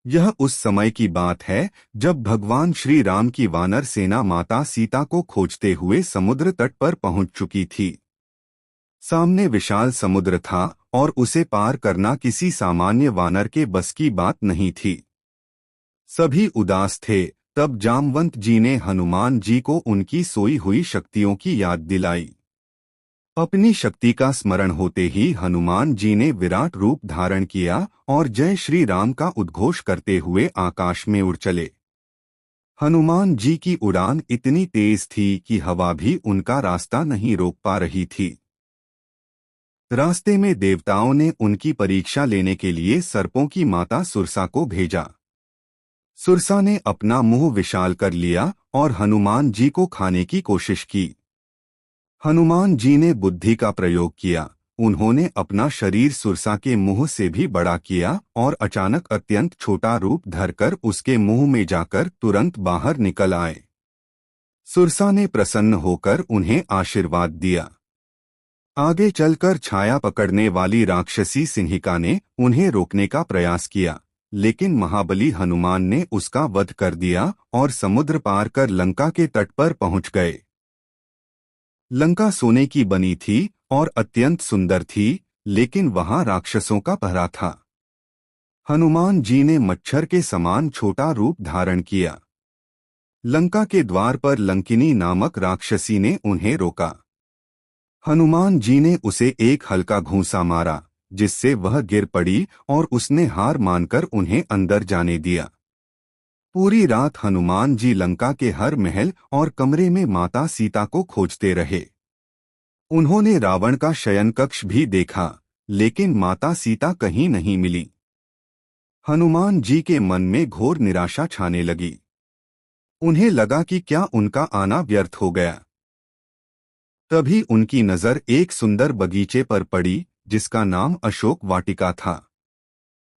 यह उस समय की बात है जब भगवान श्री राम की वानर सेना माता सीता को खोजते हुए समुद्र तट पर पहुंच चुकी थी। सामने विशाल समुद्र था और उसे पार करना किसी सामान्य वानर के बस की बात नहीं थी। सभी उदास थे। तब जामवंत जी ने हनुमान जी को उनकी सोई हुई शक्तियों की याद दिलाई। अपनी शक्ति का स्मरण होते ही हनुमान जी ने विराट रूप धारण किया और जय श्री राम का उद्घोष करते हुए आकाश में उड़ चले। हनुमान जी की उड़ान इतनी तेज थी कि हवा भी उनका रास्ता नहीं रोक पा रही थी। रास्ते में देवताओं ने उनकी परीक्षा लेने के लिए सर्पों की माता सुरसा को भेजा। सुरसा ने अपना मुंह विशाल कर लिया और हनुमान जी को खाने की कोशिश की। हनुमान जी ने बुद्धि का प्रयोग किया। उन्होंने अपना शरीर सुरसा के मुंह से भी बड़ा किया और अचानक अत्यंत छोटा रूप धरकर उसके मुंह में जाकर तुरंत बाहर निकल आए। सुरसा ने प्रसन्न होकर उन्हें आशीर्वाद दिया। आगे चलकर छाया पकड़ने वाली राक्षसी सिंहिका ने उन्हें रोकने का प्रयास किया, लेकिन महाबली हनुमान ने उसका वध कर दिया और समुद्र पार कर लंका के तट पर पहुंच गए। लंका सोने की बनी थी और अत्यंत सुंदर थी, लेकिन वहां राक्षसों का पहरा था। हनुमान जी ने मच्छर के समान छोटा रूप धारण किया। लंका के द्वार पर लंकिनी नामक राक्षसी ने उन्हें रोका। हनुमान जी ने उसे एक हल्का घूंसा मारा, जिससे वह गिर पड़ी और उसने हार मानकर उन्हें अंदर जाने दिया। पूरी रात हनुमान जी लंका के हर महल और कमरे में माता सीता को खोजते रहे। उन्होंने रावण का शयन कक्ष भी देखा, लेकिन माता सीता कहीं नहीं मिली। हनुमान जी के मन में घोर निराशा छाने लगी। उन्हें लगा कि क्या उनका आना व्यर्थ हो गया। तभी उनकी नजर एक सुंदर बगीचे पर पड़ी, जिसका नाम अशोक वाटिका था।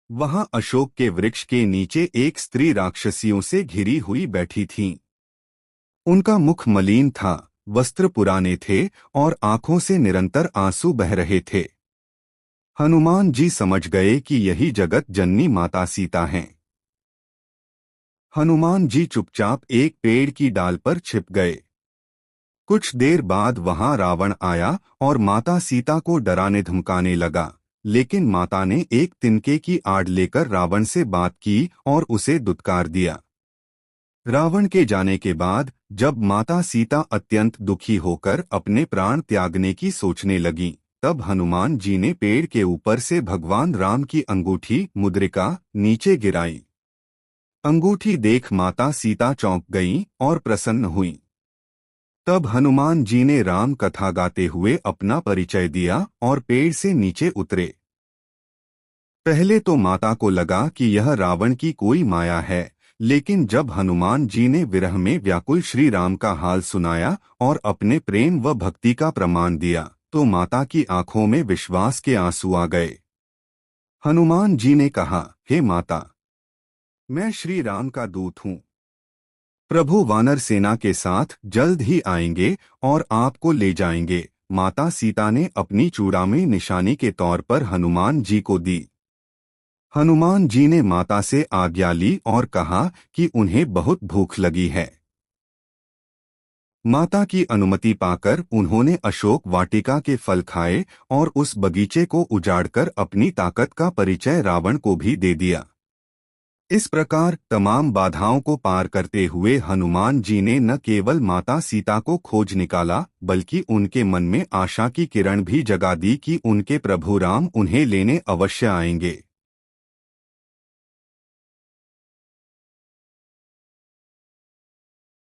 वहां अशोक के वृक्ष के नीचे एक स्त्री राक्षसियों से घिरी हुई बैठी थी। उनका मुख मलिन था, वस्त्र पुराने थे और आंखों से निरंतर आंसू बह रहे थे। हनुमान जी समझ गए कि यही जगत जननी माता सीता हैं। हनुमान जी चुपचाप एक पेड़ की डाल पर छिप गए। कुछ देर बाद वहां रावण आया और माता सीता को डराने धमकाने लगा, लेकिन माता ने एक तिनके की आड़ लेकर रावण से बात की और उसे दुत्कार दिया। रावण के जाने के बाद जब माता सीता अत्यंत दुखी होकर अपने प्राण त्यागने की सोचने लगीं, तब हनुमान जी ने पेड़ के ऊपर से भगवान राम की अंगूठी मुद्रिका नीचे गिराई। अंगूठी देख माता सीता चौंक गईं और प्रसन्न हुईं। तब हनुमान जी ने राम कथा गाते हुए अपना परिचय दिया और पेड़ से नीचे उतरे। पहले तो माता को लगा कि यह रावण की कोई माया है, लेकिन जब हनुमान जी ने विरह में व्याकुल श्री राम का हाल सुनाया और अपने प्रेम व भक्ति का प्रमाण दिया, तो माता की आंखों में विश्वास के आंसू आ गए। हनुमान जी ने कहा, हे माता, मैं श्री राम का दूत हूँ। प्रभु वानर सेना के साथ जल्द ही आएंगे और आपको ले जाएंगे। माता सीता ने अपनी चूड़ामी निशानी के तौर पर हनुमान जी को दी। हनुमान जी ने माता से आज्ञा ली और कहा कि उन्हें बहुत भूख लगी है। माता की अनुमति पाकर उन्होंने अशोक वाटिका के फल खाए और उस बगीचे को उजाड़कर अपनी ताकत का परिचय रावण को भी दे दिया। इस प्रकार तमाम बाधाओं को पार करते हुए हनुमान जी ने न केवल माता सीता को खोज निकाला, बल्कि उनके मन में आशा की किरण भी जगा दी कि उनके प्रभु राम उन्हें लेने अवश्य आएंगे।